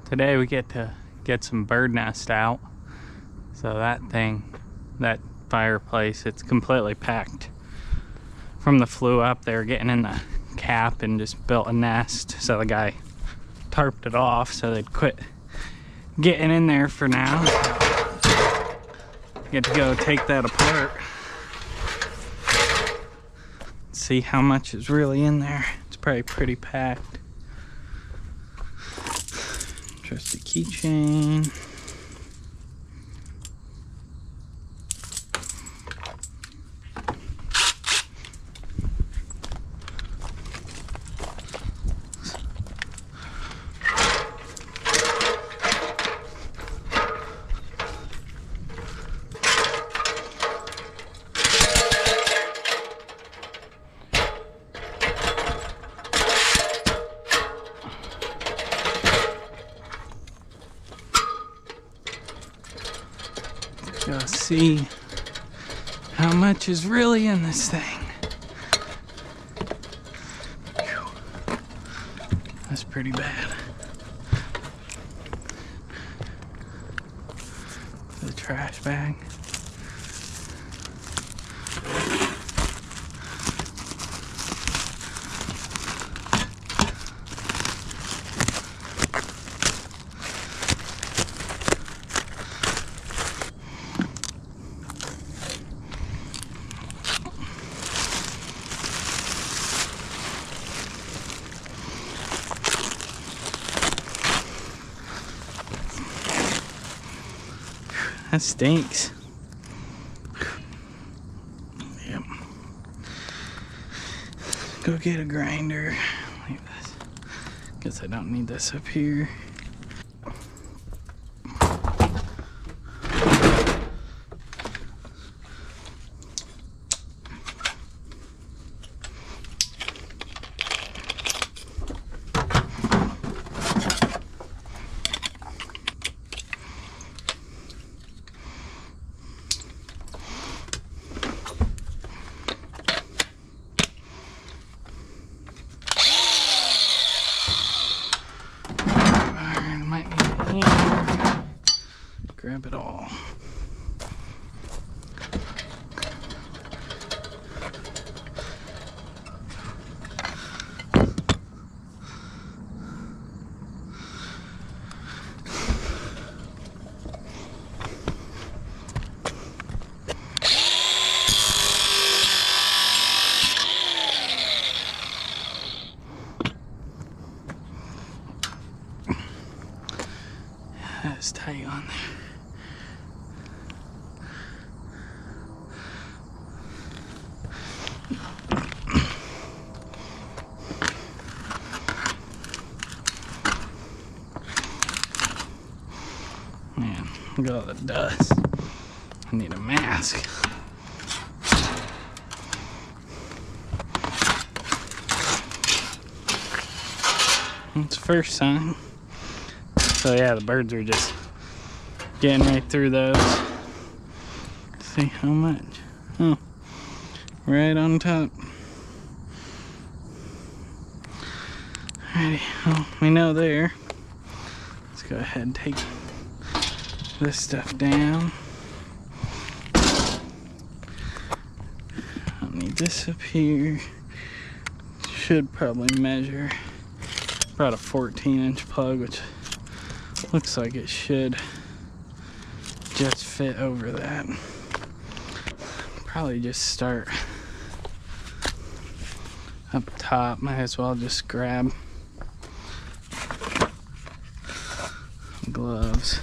Today we get to get some bird nest out. So that fireplace, it's completely packed. From the flue up, they were getting in the cap and just built a nest. So the guy tarped it off so they'd quit getting in there for now. Get to go take that apart. See how much is really in there. It's probably pretty packed. Trusty keychain. Go see how much is really in this thing. Whew. That's pretty bad. The trash bag. That stinks. Yep. Go get a grinder. Leave this. Guess I don't need this up here. Grab it all. That's tight on there. Man, look at all the dust. I need a mask. That's the first sign. So yeah, the birds are just getting right through those. Let's see how much. Oh, right on top. Alrighty, well, we know there. Let's go ahead and take this stuff down. I'll need this up here. Should probably measure about a 14-inch plug, which looks like it should just fit over that. Probably just start up top. Might as well just grab gloves.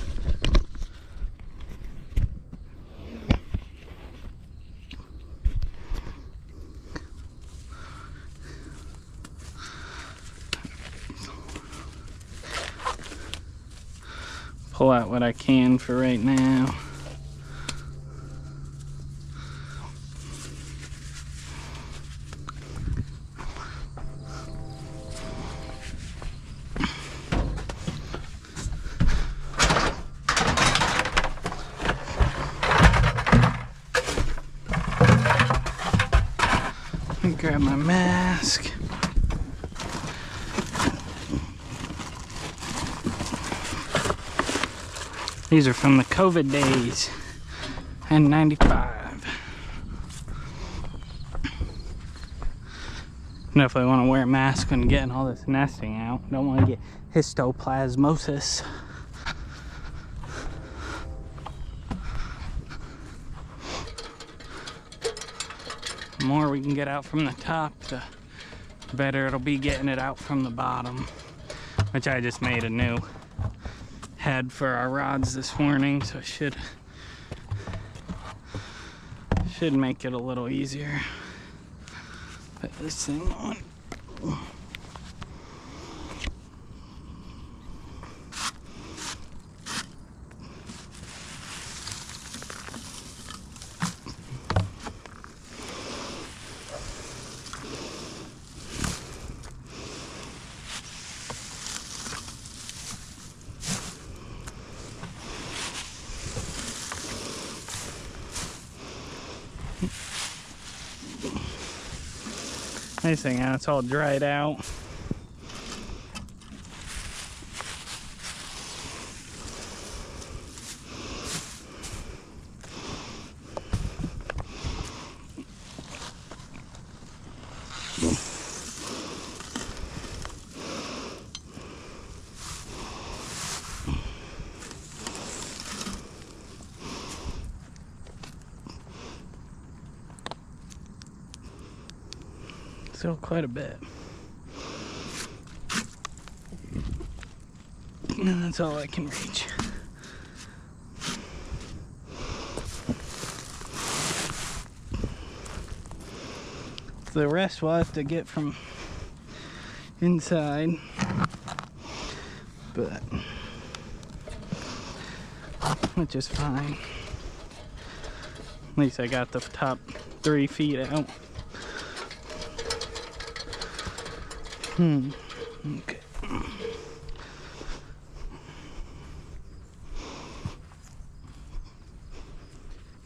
Pull out what I can for right now. Let me grab my mask. These are from the COVID days. N95. Definitely want to wear a mask when getting all this nesting out. Don't want to get histoplasmosis. The more we can get out from the top, the better it'll be getting it out from the bottom. Which I just made a new head for our rods this morning, so it should make it a little easier. Put this thing on. Nice thing, it's all dried out. Still quite a bit. And that's all I can reach. The rest we'll have to get from inside, but which is fine. At least I got the top 3 feet out. Okay.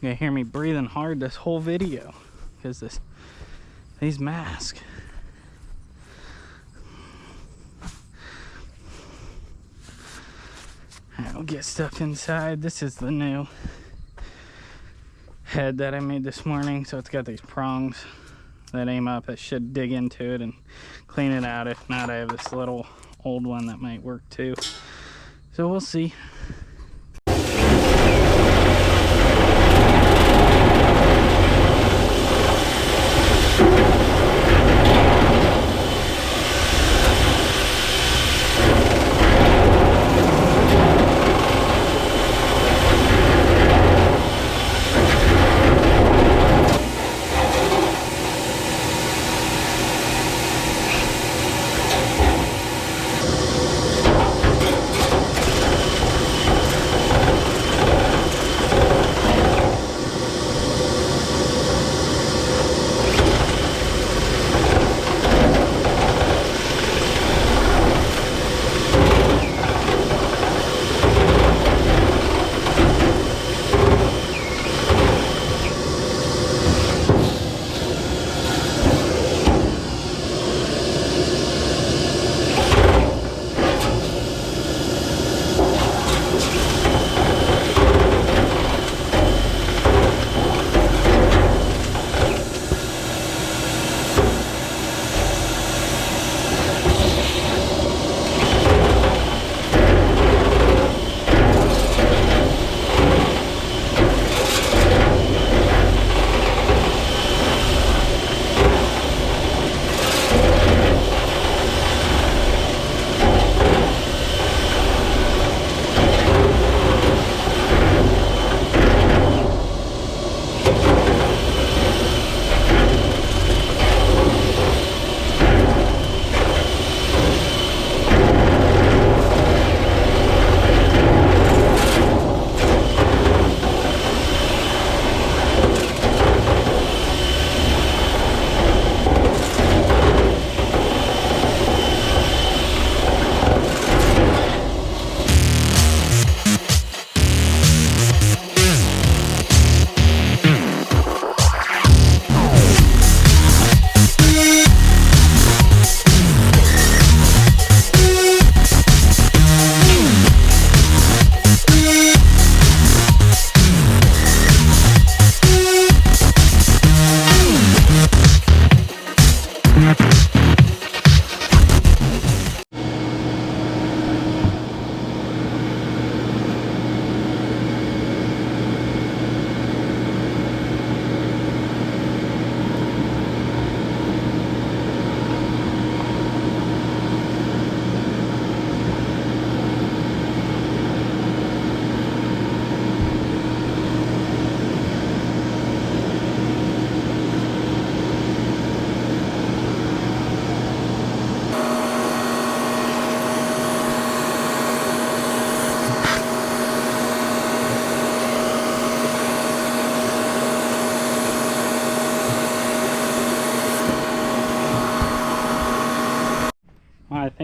You're gonna hear me breathing hard this whole video because these masks. I'll get stuck inside. This is the new head that I made this morning, so it's got these prongs that aim up. That should dig into it and clean it out. If not, I have this little old one that might work too, so we'll see.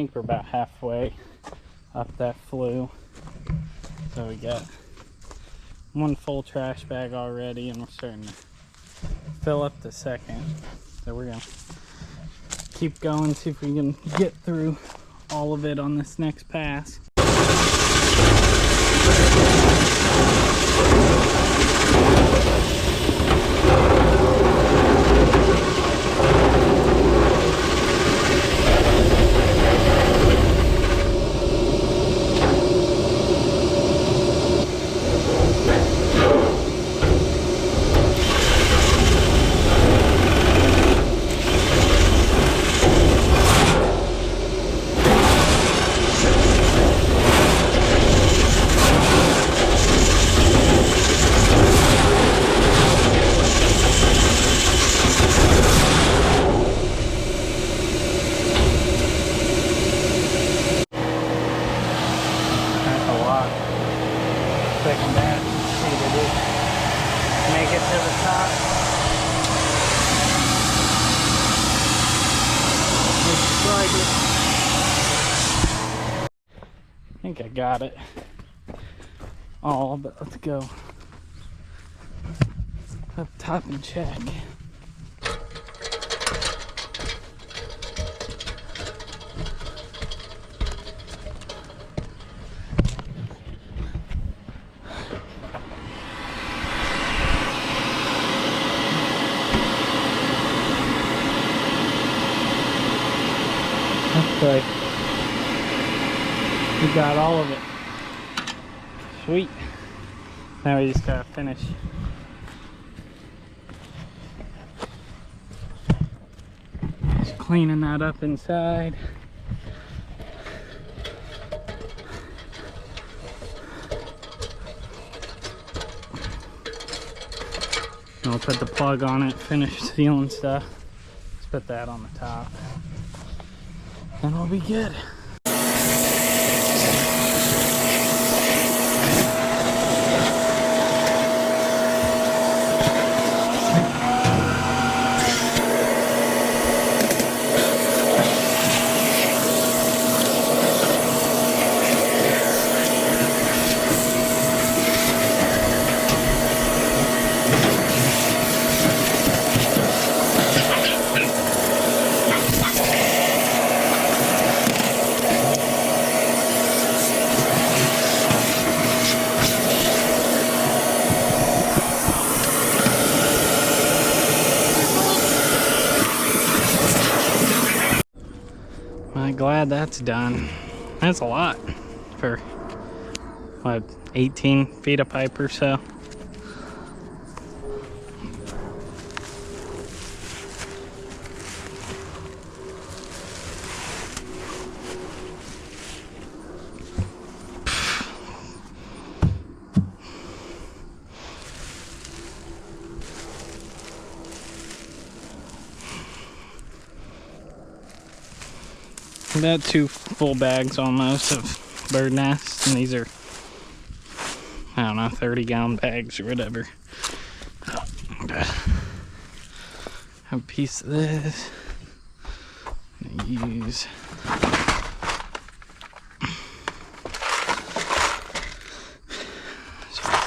think we're about halfway up that flue. So we got one full trash bag already, and we're starting to fill up the second. So we're gonna keep going, see if we can get through all of it on this next pass. Second batch, see did it make it to the top. Looks like it. I think I got it all, but let's go up top and check. Looks like we got all of it. Sweet. Now we just gotta finish just cleaning that up inside. And we'll put the plug on it, finish sealing stuff. Let's put that on the top. And we'll be good. I'm glad that's done. That's a lot for, what, 18 feet of pipe or so. About 2 full bags almost of bird nests, and these are, I don't know, 30-gallon bags or whatever. Have a piece of this. I'm gonna use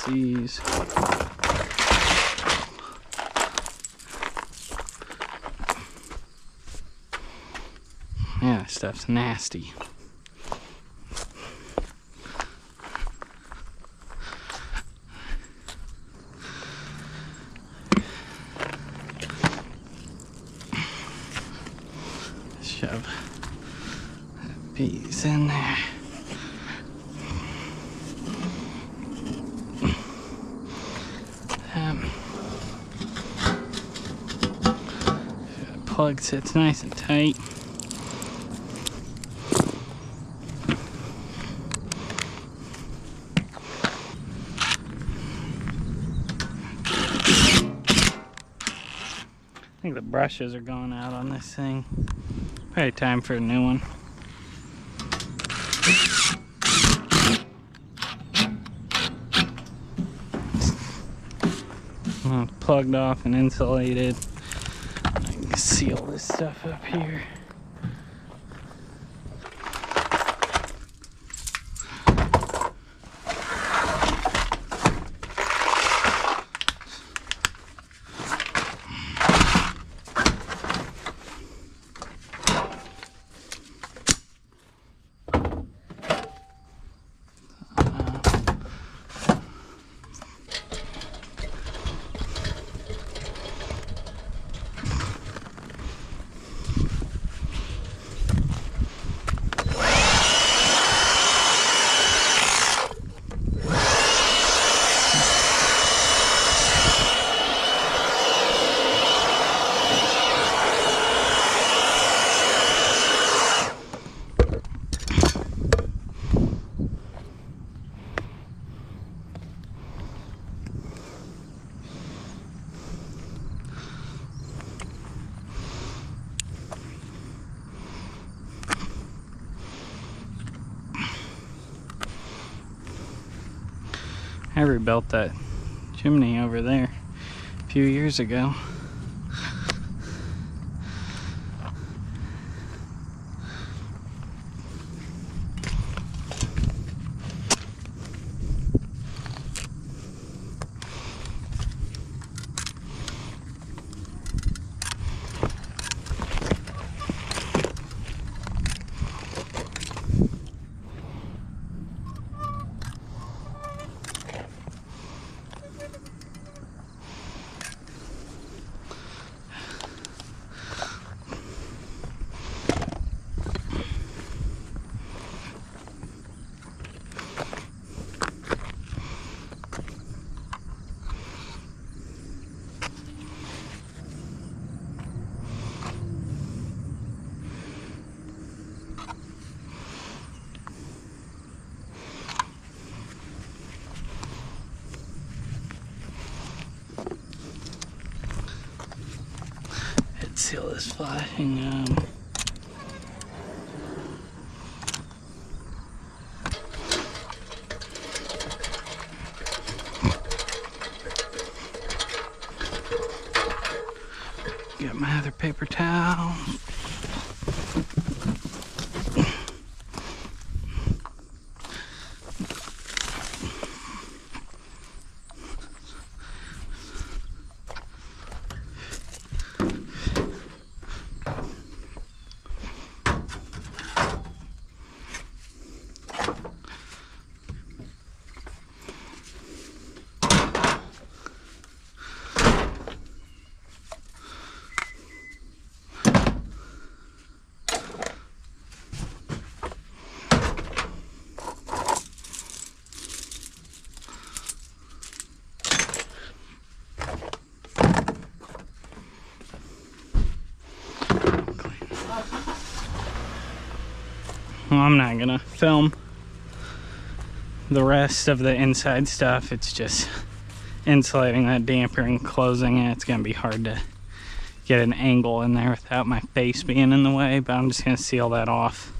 these. Yeah, this stuff's nasty. Shove that piece in there. The plug sits nice and tight. I think the brushes are going out on this thing. Probably time for a new one. Well, it's plugged off and insulated. I can seal this stuff up here. I rebuilt that chimney over there a few years ago. Seal is flashing. Get my other paper towel. Well, I'm not gonna film the rest of the inside stuff. It's just insulating that damper and closing it. It's gonna be hard to get an angle in there without my face being in the way, but I'm just gonna seal that off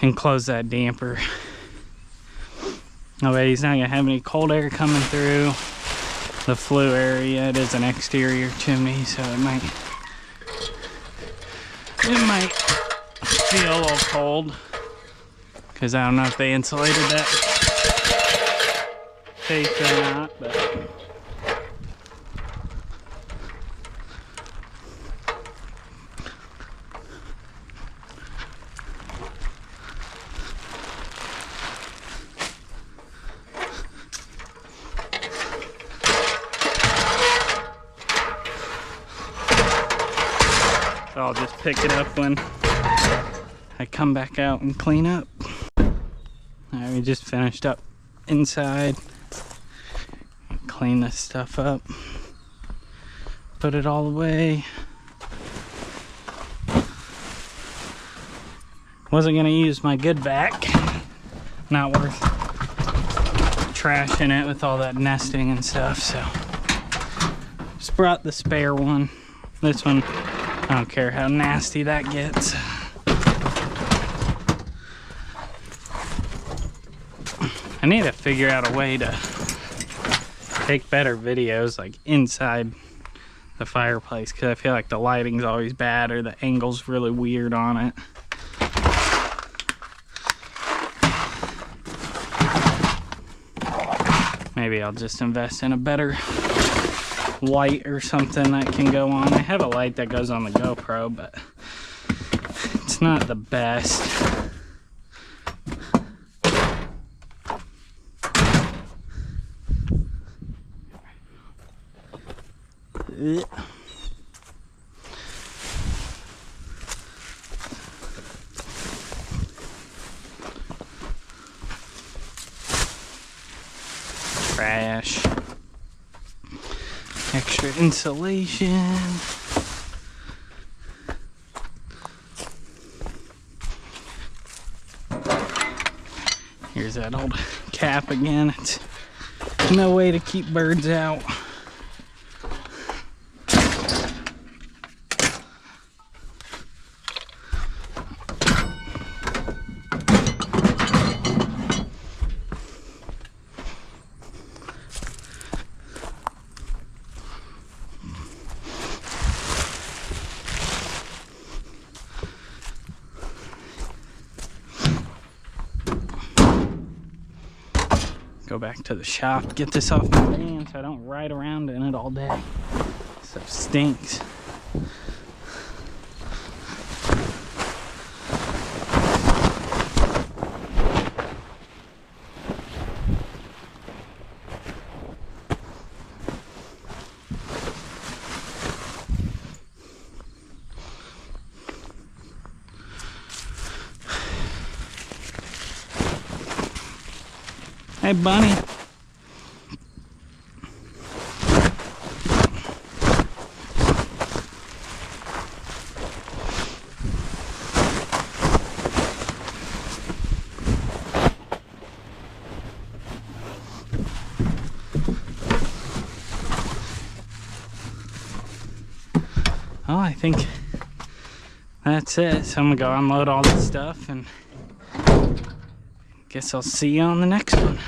and close that damper. That way he's not gonna have any cold air coming through the flue area. It is an exterior chimney, so it might feel a little cold, because I don't know if they insulated that face or not, but so I'll just pick it up when I come back out and clean up. Alright, we just finished up inside. Clean this stuff up. Put it all away. Wasn't gonna use my good vac. Not worth trashing it with all that nesting and stuff, so just brought the spare one. This one, I don't care how nasty that gets. I need to figure out a way to take better videos like inside the fireplace, because I feel like the lighting's always bad or the angle's really weird on it. Maybe I'll just invest in a better light or something that can go on. I have a light that goes on the GoPro, but it's not the best. Trash. Extra insulation. Here's that old cap again. It's no way to keep birds out. go back to the shop, get this off my van so I don't ride around in it all day. Stuff stinks. Hey, Bunny. Oh, I think that's it. So I'm gonna go unload all this stuff and guess I'll see you on the next one.